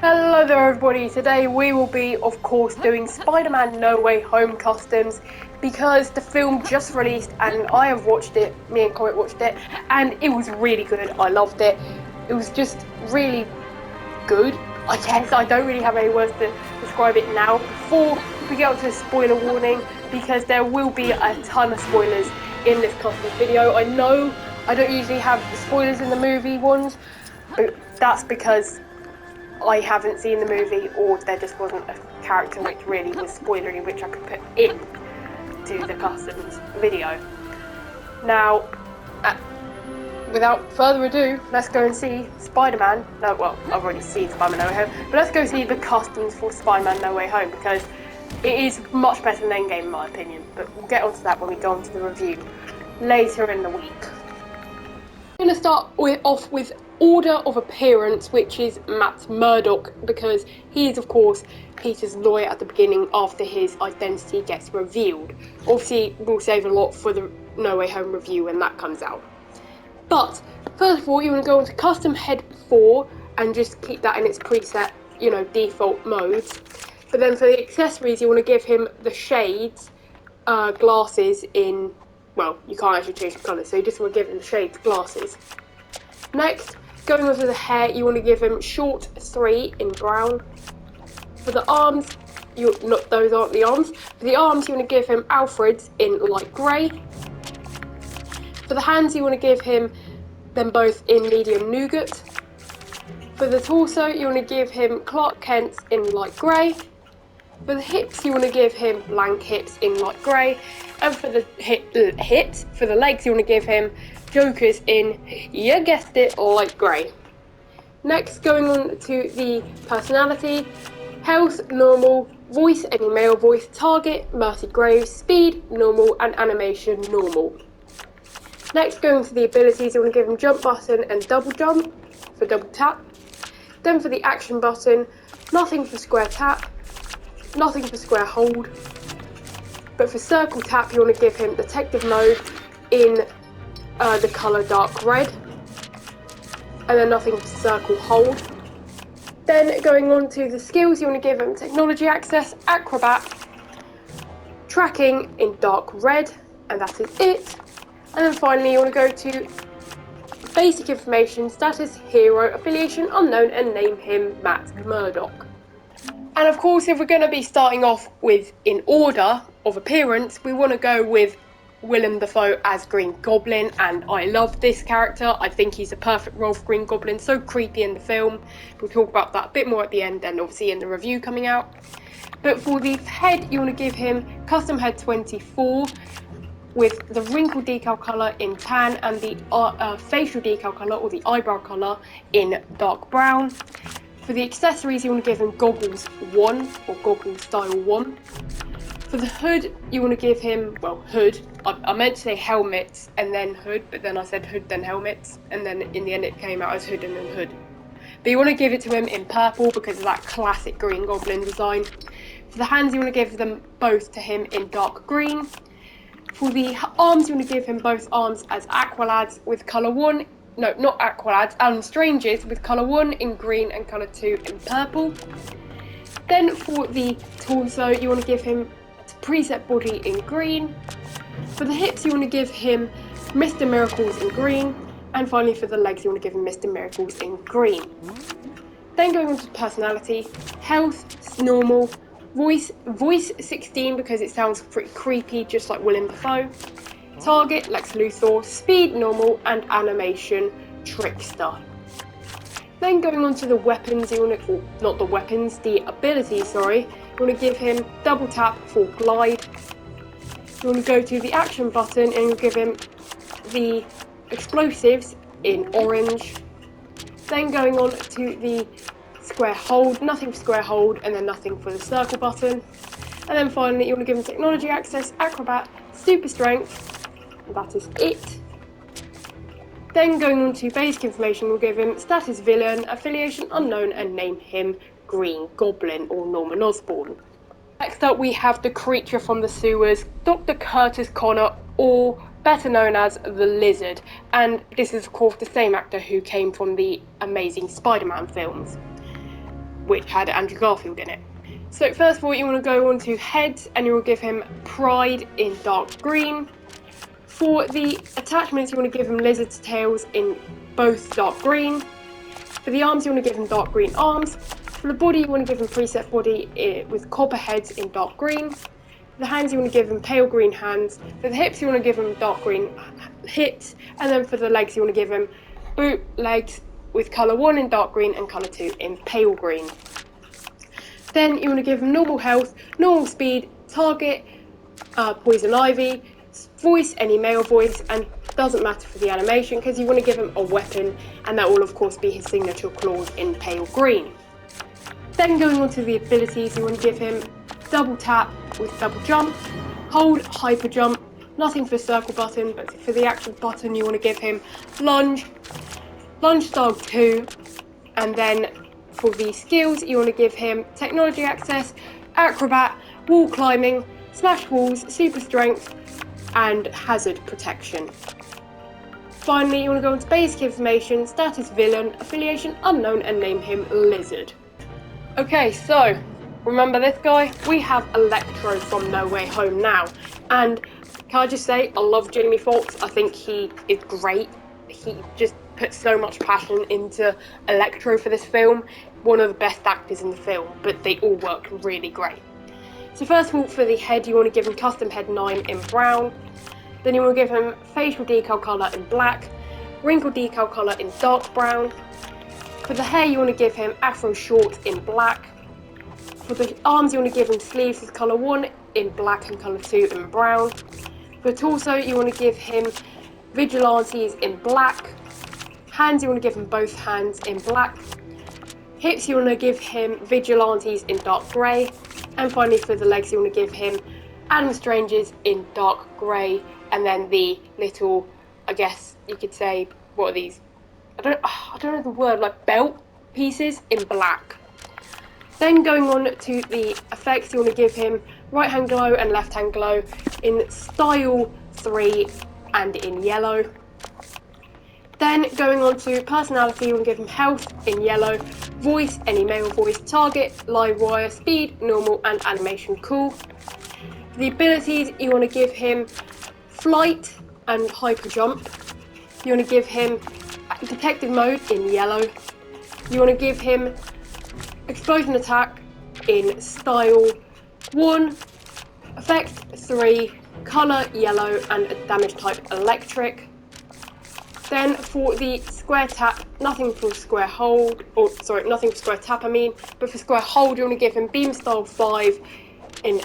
Hello there everybody, today we will be of course doing Spider-Man No Way Home customs because the film just released and I have watched it, me and Comet watched it, and it was really good. I loved it. It was just really good, I guess. I don't really have any words to describe it now before we get on to the spoiler warning, because there will be a ton of spoilers in this customs video. I know I don't usually have spoilers in the movie ones, but that's because I haven't seen the movie, or there just wasn't a character which really was spoilery which I could put in to the customs video. Now, without further ado, let's go and see Spider-Man. No, well, I've already seen Spider-Man No Way Home, but let's go see the customs for Spider-Man No Way Home because it is much better than Endgame in my opinion, but we'll get onto that when we go onto the review later in the week. I'm going to start off with order of appearance, which is Matt Murdock, because he is of course Peter's lawyer at the beginning after his identity gets revealed. Obviously we'll save a lot for the No Way Home review when that comes out. But first of all, you want to go into custom head 4 and just keep that in its preset, default modes. But then for the accessories, you want to give him the shades, glasses in, well, you can't actually change the colour, so you just want to give him the shades glasses. Next, going on to the hair, you want to give him short 3 in brown. For the arms, those aren't the arms. For the arms, you want to give him Alfred's in light grey. For the hands, you want to give him them both in medium nougat. For the torso, you want to give him Clark Kent's in light grey. For the hips, you want to give him blank hips in light grey. And for the for the legs, you want to give him Joker's in, you guessed it, light grey. Next, going on to the personality. Health, normal. Voice, any male voice. Target, Mercy Graves. Speed, normal. And animation, normal. Next, going to the abilities, you want to give him jump button and double jump for double tap. Then for the action button, nothing for square tap, nothing for square hold. But for circle tap, you want to give him detective mode in the colour dark red. And then nothing for circle hold. Then going on to the skills, you want to give him technology access, acrobat, tracking in dark red, and that is it. And then finally, you want to go to basic information, status, hero, affiliation, unknown, and name him Matt Murdock. And of course, if we're going to be starting off with in order of appearance, we want to go with Willem Dafoe as Green Goblin, and I love this character. I think he's a perfect role for Green Goblin, so creepy in the film. We'll talk about that a bit more at the end and obviously in the review coming out. But for the head, you want to give him custom head 24, with the wrinkle decal colour in tan and the facial decal colour or the eyebrow colour in dark brown. For the accessories, you want to give him goggles 1 or goggles style 1. For the hood, you want to give him, well, hood. I meant to say helmets and then hood, but then I said hood then helmets, and then in the end it came out as hood and then hood. But you want to give it to him in purple because of that classic Green Goblin design. For the hands, you want to give them both to him in dark green. For the arms, you want to give him both arms as Aqualads with colour 1, no, not Aqualads, Adam Strange's with colour 1 in green and colour 2 in purple. Then for the torso, you want to give him preset body in green. For the hips, you want to give him Mr. Miracles in green. And finally for the legs, you want to give him Mr. Miracles in green. Then going on to personality, health, normal. Voice 16 because it sounds pretty creepy, just like Willem Dafoe. Target, Lex Luthor. Speed, normal. And animation, trickster. Then going on to the weapons, you want to, or not the weapons, the abilities, sorry. You want to give him double tap for glide. You want to go to the action button and you give him the explosives in orange. Then going on to the square hold, nothing for square hold, and then nothing for the circle button. And then finally, you want to give him technology access, acrobat, super strength, and that is it. Then going on to basic information, we'll give him status villain, affiliation unknown, and name him Green Goblin or Norman Osborn. Next up, we have the creature from the sewers, Dr. Curtis Connor, or better known as the Lizard, and this is of course the same actor who came from the Amazing Spider-Man films. which had Andrew Garfield in it. So first of all, you want to go on to heads, and you will give him Pride in dark green. For the attachments, you want to give him Lizard's tails in both dark green. For the arms, you want to give him dark green arms. For the body, you want to give him preset body with copper heads in dark green. For the hands, you want to give him pale green hands. For the hips, you want to give him dark green hips. And then for the legs, you want to give him boot legs with colour 1 in dark green and colour 2 in pale green. Then you want to give him normal health, normal speed, target, poison ivy, voice, any male voice, and doesn't matter for the animation because you want to give him a weapon, and that will of course be his signature claws in pale green. Then going on to the abilities, you want to give him double tap with double jump, hold, hyper jump, nothing for the circle button, but for the actual button you want to give him lunge, lunge style 2, and then for the skills you want to give him technology access, acrobat, wall climbing, smash walls, super strength, and hazard protection. Finally, you want to go into basic information, status villain, affiliation unknown, and name him Lizard. Okay, so remember this guy? We have Electro from No Way Home now, and can I just say, I love Jamie Foxx. I think he is great. He just put so much passion into Electro for this film. One of the best actors in the film, but they all work really great. So first of all, for the head, you want to give him custom head 9 in brown. Then you want to give him facial decal colour in black, wrinkle decal colour in dark brown. For the hair, you want to give him afro short in black. For the arms, you want to give him sleeves with colour 1 in black and colour 2 in brown. For the torso, you want to give him vigilantes in black. Hands, you want to give him both hands in black. Hips, you want to give him vigilantes in dark grey. And finally, for the legs, you want to give him Animal Strangers in dark grey. And then the little, I guess you could say, what are these? I don't know the word, like belt pieces in black. Then going on to the effects, you want to give him right hand glow and left hand glow in style 3 and in yellow. Then going on to personality, you want to give him health in yellow, voice, any male voice, target, live wire, speed, normal, and animation cool. For the abilities, you want to give him flight and hyper jump. You want to give him detective mode in yellow. You want to give him explosion attack in style 1, effect 3, colour yellow, and damage type electric. Then for the square tap, nothing for square hold, nothing for square tap but for square hold you want to give him beam style 5 in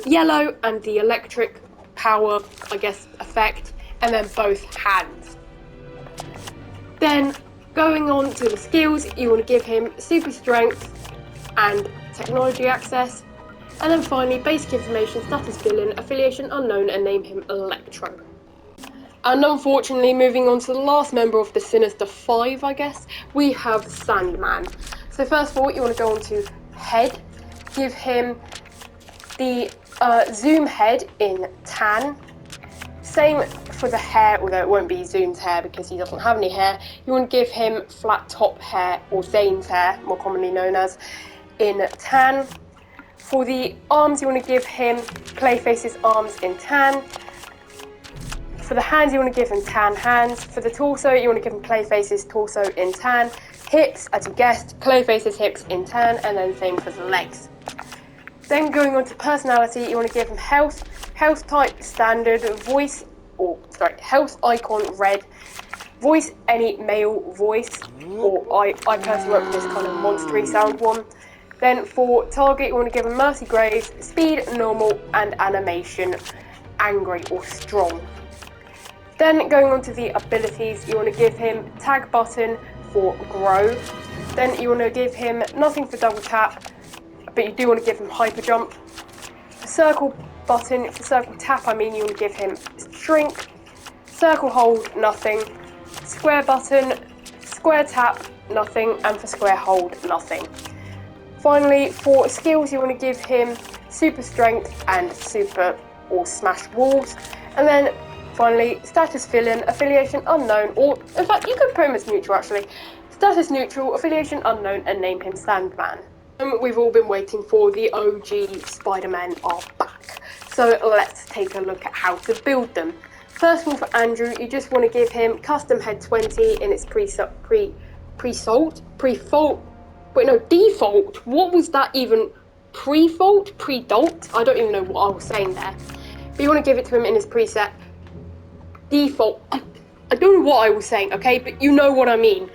yellow and the electric power, I guess, effect, and then both hands. Then going on to the skills, you want to give him super strength and technology access, and then finally basic information, status villain, affiliation unknown, and name him Electro. And unfortunately, moving on to the last member of the Sinister Five, I guess, we have Sandman. So first of all, you want to go on to head, give him the zoom head in tan. Same for the hair, although it won't be Zoom's hair because he doesn't have any hair. You want to give him flat top hair, or Zane's hair, more commonly known as, in tan. For the arms, you want to give him Clayface's arms in tan. For the hands, you want to give him tan hands. For the torso, you want to give him Clayface's torso in tan. Hips, as you guessed, Clayface's hips in tan, and then same for the legs. Then going on to personality, you want to give him health type standard, health icon red, voice any male voice, or I personally work with this kind of monstery sound one. Then for target, you want to give him Mercy Graves, speed normal, and animation angry or strong. Then going on to the abilities, you want to give him tag button for grow. Then you want to give him nothing for double tap, but you do want to give him hyper jump. Circle button, for circle tap you want to give him shrink. Circle hold, nothing. Square button, square tap, nothing. And for square hold, nothing. Finally, for skills, you want to give him super strength and super or smash walls. And then finally, status villain, affiliation unknown, or in fact, you could put him as neutral actually. Status neutral, affiliation unknown, and name him Sandman. We've all been waiting for. The OG Spider-Man are back. So let's take a look at how to build them. First of all, for Andrew, you just want to give him custom head 20 in its default. What was that even? Pre-fault? Pre-dolt? I don't even know what I was saying there. But you want to give it to him in his preset default. I don't know what I was saying, okay? But you know what I mean.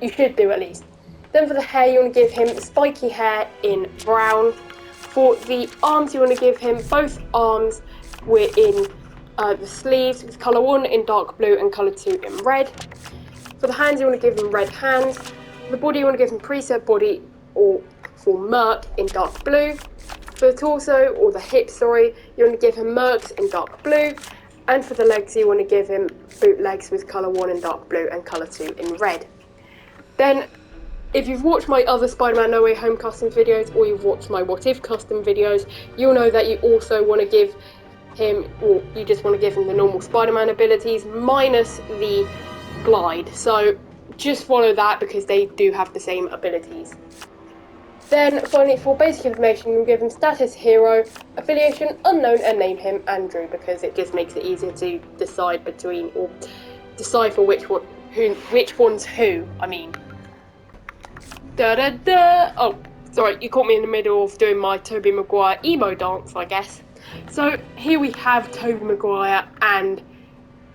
You should do at least. Then for the hair, you want to give him spiky hair in brown. For the arms, you want to give him both arms in the sleeves with colour 1 in dark blue and colour 2 in red. For the hands, you want to give him red hands. For the body, you want to give him preset body or for Merc in dark blue. For the torso, or the hips, sorry, you want to give him Mercs in dark blue. And for the legs, you want to give him boot legs with colour 1 in dark blue and colour 2 in red. Then, if you've watched my other Spider-Man No Way Home custom videos, or you've watched my What If custom videos, you'll know that you also want to give him, or you just want to give him the normal Spider-Man abilities, minus the glide. So, just follow that because they do have the same abilities. Then, finally, for basic information, you'll give him status hero, affiliation unknown, and name him Andrew, because it just makes it easier to decide between, or decipher which one's who, I mean. Oh, sorry, you caught me in the middle of doing my Tobey Maguire emo dance, I guess. So, here we have Tobey Maguire, and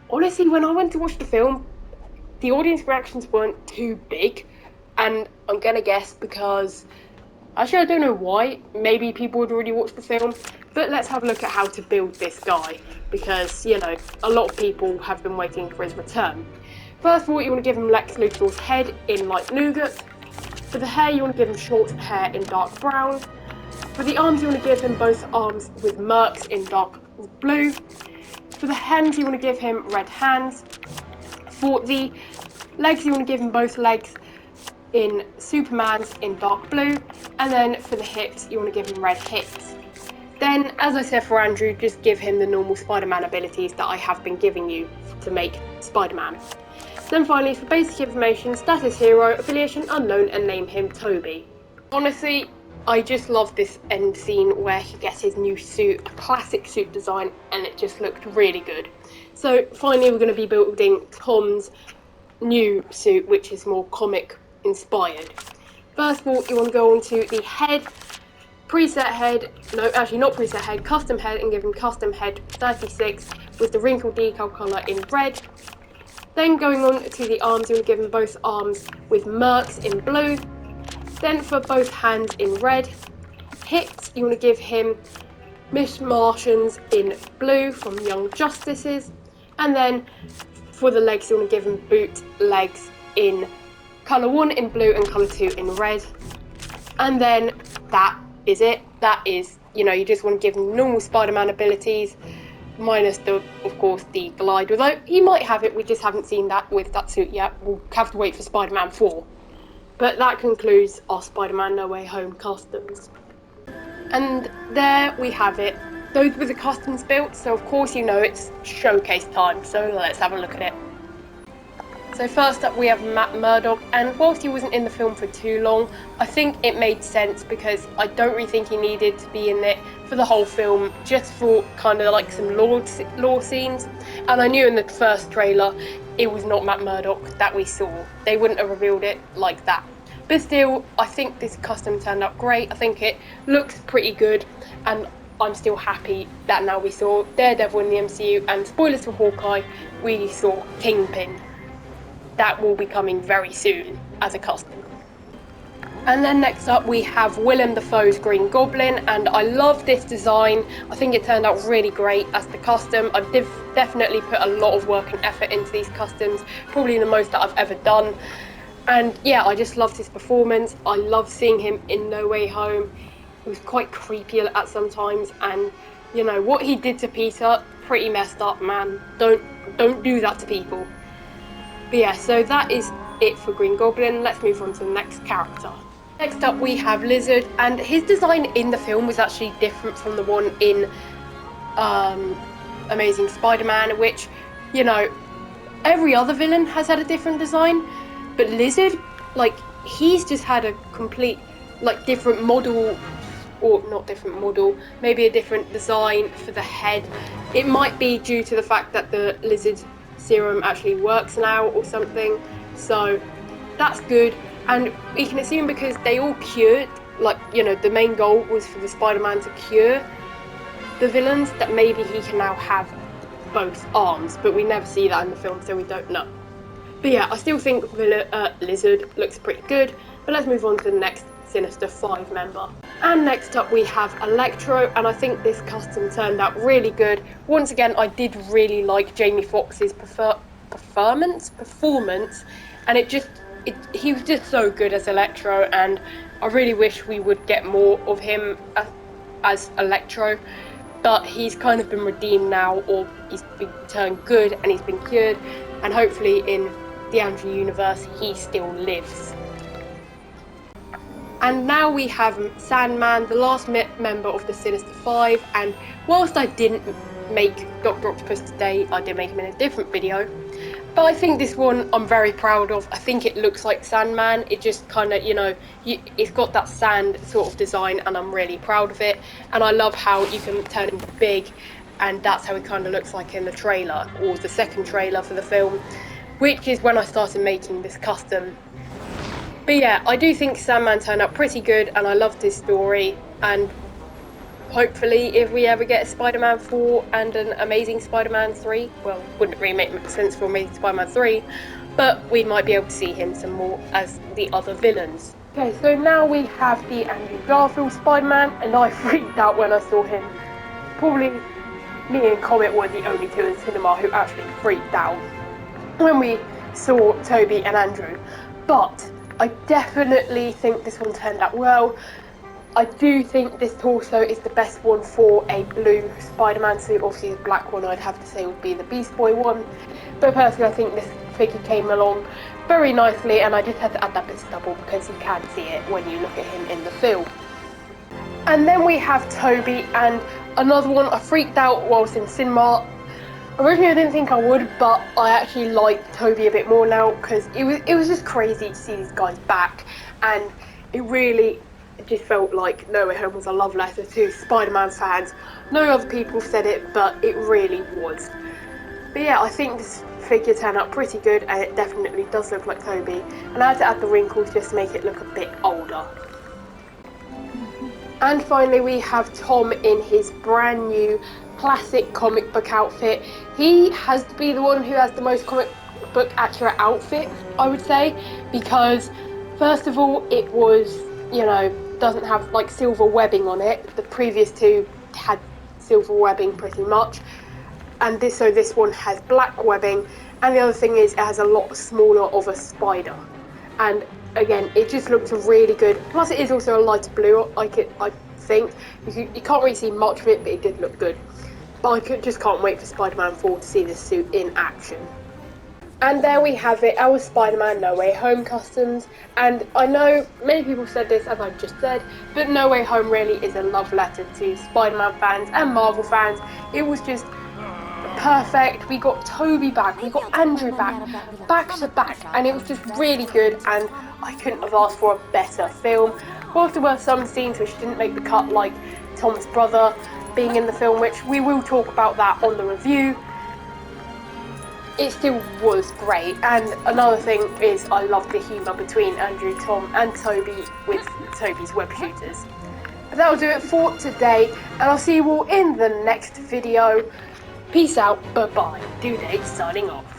honestly, when I went to watch the film, the audience reactions weren't too big, and I'm gonna guess because, actually I don't know why, maybe people had already watched the film, but let's have a look at how to build this guy, because, you know, a lot of people have been waiting for his return. First of all, you want to give him Lex Luthor's head in light nougat. For the hair, you want to give him short hair in dark brown. For the arms, you want to give him both arms with Mercs in dark blue. For the hands, you want to give him red hands. For the legs, you want to give him both legs in Superman's in dark blue. And then for the hips, you want to give him red hips. Then, as I said for Andrew, just give him the normal Spider-Man abilities that I have been giving you to make Spider-Man. Then finally, for basic information, status hero, affiliation unknown, and name him Toby. Honestly, I just love this end scene where he gets his new suit, a classic suit design, and it just looked really good. So finally, we're going to be building Tom's new suit, which is more comic inspired. First of all, you want to go onto the head, preset head, no, actually not preset head, custom head, and give him custom head 36 with the wrinkle decal colour in red. Then going on to the arms, you want to give him both arms with Mercs in blue. Then for both hands in red. Hips, you want to give him Miss Martians in blue from Young Justices. And then for the legs, you want to give him boot legs in colour 1 in blue and colour 2 in red. And then that is it. That is, you know, you just want to give him normal Spider-Man abilities, minus of course, the glide, although he might have it, we just haven't seen that with that suit yet. We'll have to wait for Spider-Man 4. But that concludes our Spider-Man No Way Home customs. And there we have it. Those were the customs built, so of course you know it's showcase time, so let's have a look at it. So first up we have Matt Murdock, and whilst he wasn't in the film for too long, I think it made sense because I don't really think he needed to be in it for the whole film, just for kind of like some lore scenes. And I knew in the first trailer it was not Matt Murdock that we saw. They wouldn't have revealed it like that. But still, I think this custom turned out great. I think it looks pretty good, and I'm still happy that now we saw Daredevil in the MCU, and spoilers for Hawkeye, we saw Kingpin. That will be coming very soon as a custom. And then next up we have Willem Dafoe's Green Goblin, and I love this design. I think it turned out really great as the custom. I've definitely put a lot of work and effort into these customs, probably the most that I've ever done. And yeah, I just loved his performance. I love seeing him in No Way Home. He was quite creepy at some times, and you know what he did to Peter, pretty messed up, man. Don't do that to people. But yeah, so that is it for Green Goblin. Let's move on to the next character. Next up we have Lizard, and his design in the film was actually different from the one in Amazing Spider-Man, which, you know, every other villain has had a different design, but Lizard, like, he's just had a complete like different model, or not different model, maybe a different design for the head. It might be due to the fact that the lizard serum actually works now or something, so that's good. And we can assume because they all cured, like, you know, the main goal was for the Spider-Man to cure the villains, that maybe he can now have both arms, but we never see that in the film, so we don't know. But yeah, I still think Lizard looks pretty good, but let's move on to the next Sinister 5 member. And next up we have Electro, and I think this custom turned out really good. Once again, I did really like Jamie Foxx's performance, and he was just so good as Electro, and I really wish we would get more of him as Electro. But he's kind of been redeemed now, or he's been turned good and he's been cured, and hopefully in the Andrew universe he still lives. And now we have Sandman, the last member of the Sinister 5, and whilst I didn't make Dr. Octopus today, I did make him in a different video. But I think this one I'm very proud of. I think it looks like Sandman. It just kind of, you know, it's got that sand sort of design, and I'm really proud of it. And I love how you can turn him big, and that's how it kind of looks like in the trailer, or the second trailer for the film, which is when I started making this custom. But yeah, I do think Sandman turned out pretty good, and I love this story, and hopefully if we ever get a Spider-Man 4 and an Amazing Spider-Man 3, well, wouldn't really make sense for Amazing Spider-Man 3, but we might be able to see him some more as the other villains. Okay, so now we have the Andrew Garfield Spider-Man, and I freaked out when I saw him. Probably me and Comet were the only two in cinema who actually freaked out when we saw Toby and Andrew. But I definitely think this one turned out well. I do think this torso is the best one for a blue Spider-Man suit. Obviously the black one I'd have to say would be the Beast Boy one. But personally I think this figure came along very nicely, and I just had to add that bit of stubble because you can see it when you look at him in the film. And then we have Toby, and another one I freaked out whilst in cinema. Originally I didn't think I would, but I actually like Toby a bit more now, because it was just crazy to see these guys back, and it just felt like No Way Home was a love letter to Spider-Man fans. No other people said it, but it really was. But yeah, I think this figure turned out pretty good, and it definitely does look like Toby. And I had to add the wrinkles just to make it look a bit older. And finally we have Tom in his brand new classic comic book outfit. He has to be the one who has the most comic book accurate outfit, I would say, because first of all, it was, you know, doesn't have like silver webbing on it. The previous two had silver webbing pretty much, and this one has black webbing. And the other thing is it has a lot smaller of a spider, and again it just looked really good. Plus it is also a lighter blue, I think. You can't really see much of it, but it did look good. But I just can't wait for Spider-Man 4 to see this suit in action. And there we have it, our Spider-Man No Way Home customs. And I know many people said this, as I just said, but No Way Home really is a love letter to Spider-Man fans and Marvel fans. It was just perfect. We got Toby back, we got Andrew back to back, and it was just really good, and I couldn't have asked for a better film. Whilst there were some scenes which didn't make the cut, like Tom's brother being in the film, which we will talk about that on the review, it still was great. And another thing is I love the humour between Andrew, Tom and Toby with Toby's web shooters. But that'll do it for today, and I'll see you all in the next video. Peace out, bye bye. Due date signing off.